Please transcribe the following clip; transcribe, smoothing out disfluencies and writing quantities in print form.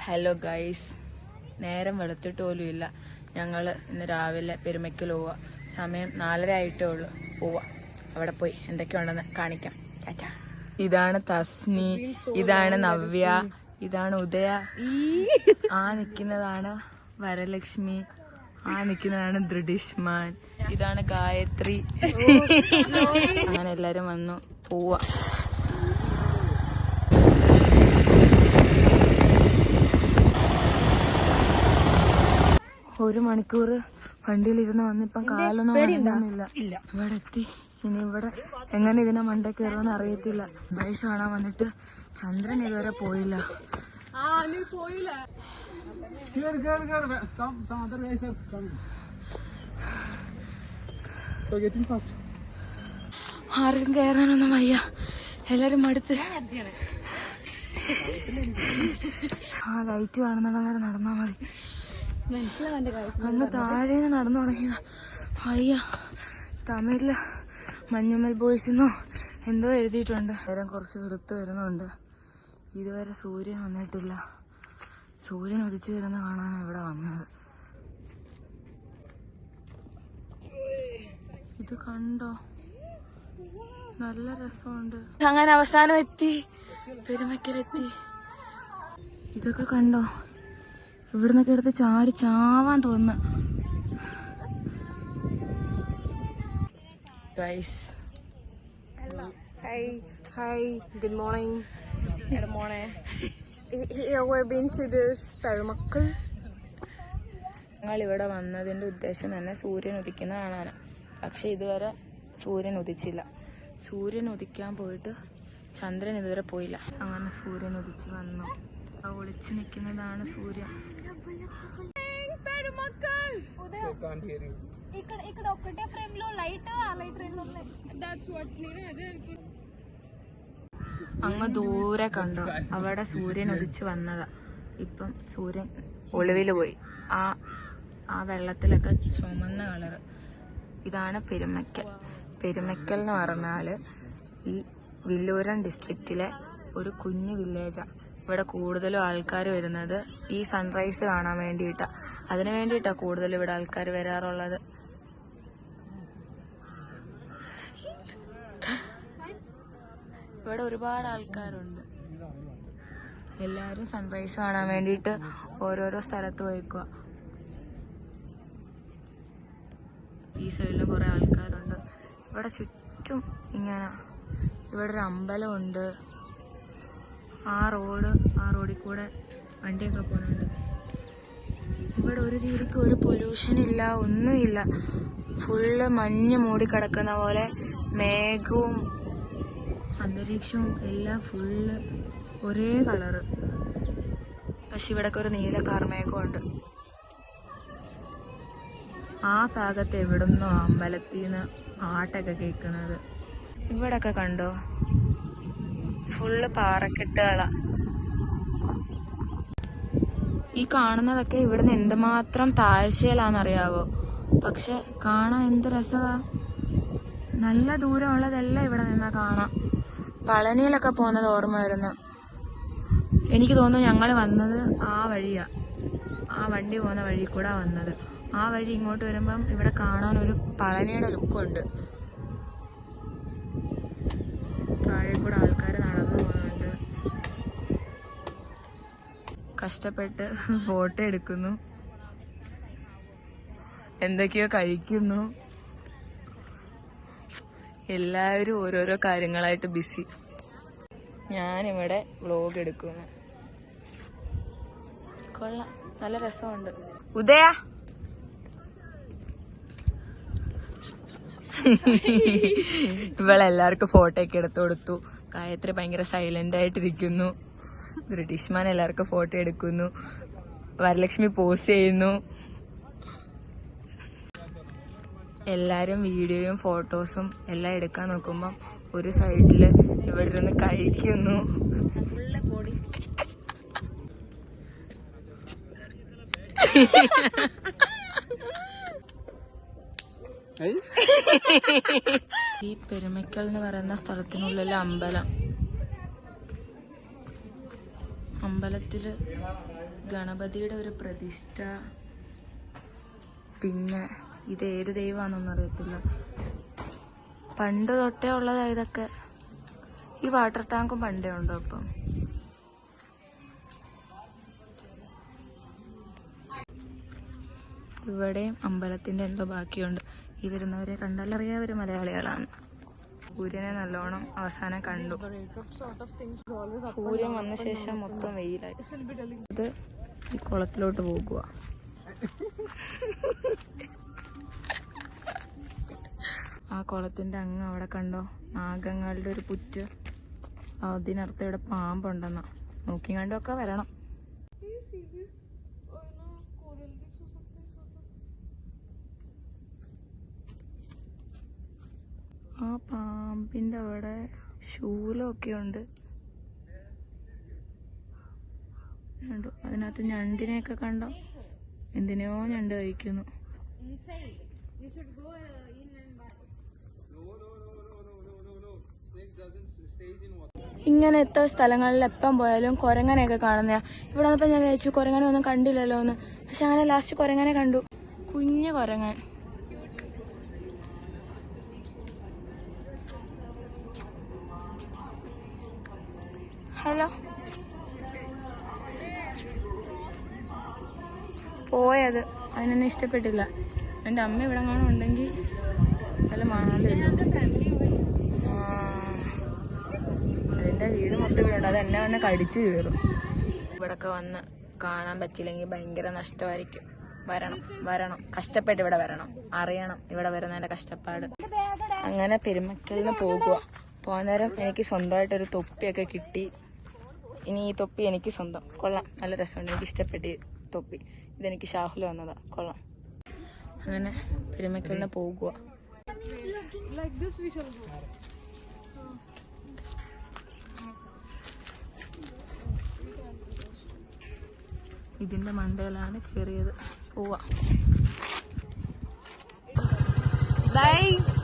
Hello guys, നേരം വെളുത്തിട്ട് പോലും ഇല്ല. ഞങ്ങൾ ഇന്ന് രാവിലെ പെരുമയ്ക്കൽ പോവാ. സമയം 4:30 ആയിട്ടേ ഉള്ളൂ. പോവാ, അവിടെ പോയി എന്തൊക്കെയുണ്ടെന്ന് കാണിക്കാം. ടാറ്റാ. ഇതാണ് തസ്നി, ഇതാണ് നവ്യ, ഇതാണ് ഉദയ, ആ നിൽക്കുന്നതാണ് വരലക്ഷ്മി, ആ നിൽക്കുന്നതാണ് ദൃഢിഷ്മാൻ, ഇതാണ് ഗായത്രി. അങ്ങനെ എല്ലാരും വന്നു. പോവാ. ഒരു മണിക്കൂർ വണ്ടിയിലിരുന്ന് വന്നിപ്പം കാലൊന്നും വന്നില്ല. ഇവിടെ എത്തി. ഇനി ഇവിടെ എങ്ങനെ ഇതിനെ മണ്ടേ കയറുമെന്ന് അറിയത്തില്ല. ബൈസ് കാണാൻ വന്നിട്ട് ചന്ദ്രൻ ഇതുവരെ പോയില്ല. ആർക്കും കയറാനൊന്നും വയ്യ, എല്ലാരും മടുത്ത്. ആ ലൈറ്റ് കാണുന്നിടം വരെ നടന്നാ മതി. അങ്ങ് താഴേന്ന് നടന്നു തുടങ്ങിയതാ. അയ്യ, തമിഴില് മഞ്ഞുമൽ ബോയ്സിന്നോ എന്തോ എഴുതിയിട്ടുണ്ട്. നേരം കുറച്ച് വെളുത്ത് വരുന്നുണ്ട്. ഇതുവരെ സൂര്യൻ വന്നിട്ടില്ല. സൂര്യൻ ഉദിച്ചു വരുന്ന കാണാനാണ് ഇവിടെ വന്നത്. ഇത് കണ്ടോ, നല്ല രസമുണ്ട്. അങ്ങനെ അവസാനം എത്തി, പെരുമയ്ക്കലെത്തി. ഇതൊക്കെ കണ്ടോ, ഇവിടുന്നൊക്കെ എടുത്ത് ചാടി ചാവാൻ തോന്നുന്നു. Guys, Hi, good morning. Good morning. Here we've been to this Perumakkal. ഞങ്ങൾ ഇവിടെ വന്നതിന്റെ ഉദ്ദേശം തന്നെ സൂര്യൻ ഉദിക്കുന്ന കാണാനാണ്. പക്ഷെ ഇതുവരെ സൂര്യൻ ഉദിച്ചില്ല. സൂര്യൻ ഉദിക്കാൻ പോയിട്ട് ചന്ദ്രൻ ഇതുവരെ പോയില്ല. അങ്ങനെ സൂര്യൻ ഉദിച്ച് വന്നു. ഒളിച്ചു നിൽക്കുന്നതാണ് സൂര്യൻ. അങ്ങ് ദൂരെ കണ്ടോ, അവിടെ സൂര്യൻ ഉദിച്ച് വന്നതാ. ഇപ്പം സൂര്യൻ ഒളിവില് പോയി. ആ വെള്ളത്തിലൊക്കെ ചുമന്ന കളറ്. ഇതാണ് പെരുമയ്ക്കൽ. പെരുമയ്ക്കൽ എന്ന് പറഞ്ഞാല് ഈ വില്ലൂരൻ ഡിസ്ട്രിക്റ്റിലെ ഒരു കുഞ്ഞു വില്ലേജാ. ഇവിടെ കൂടുതലും ആൾക്കാർ വരുന്നത് ഈ സൺറൈസ് കാണാൻ വേണ്ടിയിട്ടാ. അതിനു വേണ്ടിയിട്ടാ കൂടുതൽ ഇവിടെ ആൾക്കാർ വരാറുള്ളത്. ഇവിടെ ഒരുപാട് ആൾക്കാരുണ്ട്. എല്ലാരും സൺറൈസ് കാണാൻ വേണ്ടിയിട്ട് ഓരോരോ സ്ഥലത്ത് പോയിക്കുക. ഈ സൈഡിലും കുറെ ആൾക്കാരുണ്ട്. ഇവിടെ ചുറ്റും ഇങ്ങനെ. ഇവിടെ ഒരു അമ്പലമുണ്ട്. ആ റോഡിൽ കൂടെ വണ്ടിയൊക്കെ പോകുന്നുണ്ട്. ഇവിടെ ഒരു രീതിക്ക് ഒരു പൊല്യൂഷൻ ഇല്ല, ഒന്നുമില്ല. ഫുള്ള് മഞ്ഞ് മൂടിക്കിടക്കുന്ന പോലെ മേഘവും അന്തരീക്ഷവും എല്ലാം ഫുള്ള് ഒരേ കളറ്. പക്ഷെ ഇവിടൊക്കെ ഒരു നീല കാർമേഘമുണ്ട്. ആ ഭാഗത്ത് എവിടുന്നോ അമ്പലത്തിൽ നിന്ന് ആട്ടൊക്കെ കേൾക്കുന്നത്. ഇവിടൊക്കെ കണ്ടോ, ഫുള്ള് പാറക്കെട്ടുകളാ. ഈ കാണുന്നതൊക്കെ ഇവിടുന്ന് എന്തുമാത്രം താഴ്ചയിലാണെന്നറിയാവോ? പക്ഷെ കാണാൻ എന്ത് രസമാ. നല്ല ദൂരമുള്ളതെല്ലാം ഇവിടെ നിന്നാ കാണാം. പളനിയിലൊക്കെ പോകുന്നത് ഓർമ്മ വരുന്നു. എനിക്ക് തോന്നുന്നു ഞങ്ങൾ വന്നത് ആ വഴിയാ. ആ വണ്ടി പോകുന്ന വഴി കൂടെ വന്നത്. ആ വഴി ഇങ്ങോട്ട് വരുമ്പം ഇവിടെ കാണാൻ ഒരു പളനിയുടെ ലുക്കുണ്ട്. താഴെ കൂടെ ആൾക്കാർ നടന്നു പോകുന്നുണ്ട്. കഷ്ടപ്പെട്ട് ഫോട്ടോ എടുക്കുന്നു, എന്തൊക്കെയോ കഴിക്കുന്നു. എല്ലാവരും ഓരോരോ കാര്യങ്ങളായിട്ട് ബിസി. ഞാനിവിടെ വ്ലോഗ് എടുക്കുന്നു. കൊള്ളാം, നല്ല രസമുണ്ട്. ഉദയ, ഇവളെല്ലാവർക്കും ഫോട്ടോ ഒക്കെ എടുത്തു കൊടുത്തു. ഗായത്രി ഭയങ്കര സൈലന്റ് ആയിട്ടിരിക്കുന്നു. ബ്രിട്ടീഷ്മാൻ എല്ലാവർക്കും ഫോട്ടോ എടുക്കുന്നു. വരലക്ഷ്മി പോസ് ചെയ്യുന്നു. എല്ലാരും വീഡിയോയും ഫോട്ടോസും എല്ലാം എടുക്കാൻ നോക്കുമ്പം ഒരു സൈഡില് ഇവിടെ ഇരുന്ന് കഴിക്കുന്നു. ഈ പെരുമയ്ക്കൽ എന്ന് പറയുന്ന സ്ഥലത്തിനുള്ളിലെ അമ്പലം അമ്പലത്തില് ഗണപതിയുടെ ഒരു പ്രതിഷ്ഠ. പിന്നെ ഇത് ഏത് ദൈവമാണെന്നൊന്നും അറിയത്തില്ല. പണ്ട് തൊട്ടേ ഉള്ളതാ ഇതൊക്കെ. ഈ വാട്ടർ ടാങ്കും പണ്ടേ ഉണ്ടോ അപ്പം? ഇവിടെയും അമ്പലത്തിന്റെ എന്തോ ബാക്കിയുണ്ട്. ഈ വരുന്നവരെ കണ്ടാലറിയാം അവര് മലയാളികളാണ്. സൂര്യനെ നല്ലോണം അവസാനം കണ്ടു. സൂര്യൻ വന്ന ശേഷം മൊത്തം വെയിലായി. ഇത് ഈ കുളത്തിലോട്ട് പോകുക. ആ കുളത്തിന്റെ അങ്ങ് അവിടെ കണ്ടോ, നാഗങ്ങളുടെ ഒരു പുറ്റ്. അതിനർത്ഥം ഇവിടെ പാമ്പുണ്ടെന്നാ. നോക്കി കണ്ടൊക്കെ വരണം. ആ പാമ്പിന്റെ അവിടെ ശൂലമൊക്കെ ഉണ്ട്. കണ്ടോ, അതിനകത്ത് ഞണ്ടിനെയൊക്കെ കണ്ടോ? എന്തിനെയോ ഞണ്ട് കഴിക്കുന്നു. ഇങ്ങനത്തെ സ്ഥലങ്ങളിൽ എപ്പം പോയാലും കുരങ്ങനെയൊക്കെ കാണുന്ന. ഇവിടെ വന്നപ്പോ ഞാൻ വിചാരിച്ചു കുരങ്ങനെ ഒന്നും കണ്ടില്ലല്ലോ എന്ന്. പക്ഷെ അങ്ങനെ ലാസ്റ്റ് കുരങ്ങനെ കണ്ടു. കുഞ്ഞു കുരങ്ങൻ. ഹലോ. പോയത് അതിനൊന്നും ഇഷ്ടപ്പെട്ടില്ല. എൻ്റെ അമ്മ ഇവിടെ കാണും ഉണ്ടെങ്കിൽ നല്ല മാറില്ല. അതിന്റെ വീട് മൊത്തം ഇവിടെ ഉണ്ട്. അത് എന്നെ വന്ന് കടിച്ചു കയറും. ഇവിടൊക്കെ വന്ന് കാണാൻ പറ്റില്ലെങ്കിൽ ഭയങ്കര നഷ്ടമായിരിക്കും. വരണം കഷ്ടപ്പെട്ട് ഇവിടെ വരണം, അറിയണം ഇവിടെ വരുന്നതിന്റെ കഷ്ടപ്പാട്. അങ്ങനെ പെരുമക്കലിന് പോകുക. പോകാൻ നേരം എനിക്ക് സ്വന്തമായിട്ടൊരു തൊപ്പിയൊക്കെ കിട്ടി. ഇനി ഈ തൊപ്പി എനിക്ക് സ്വന്തം. കൊള്ളാം, നല്ല രസമുണ്ട്. എനിക്ക് ഇഷ്ടപ്പെട്ടു ഈ തൊപ്പി. ഇതെനിക്ക് ഷാഹുൽ വന്നതാ. കൊള്ളാം. അങ്ങനെ പെരുമക്കലിന് പോകുക. ഇതിന്റെ മണ്ടയിലാണ് കയറിയത്. പോവാ. ബൈ.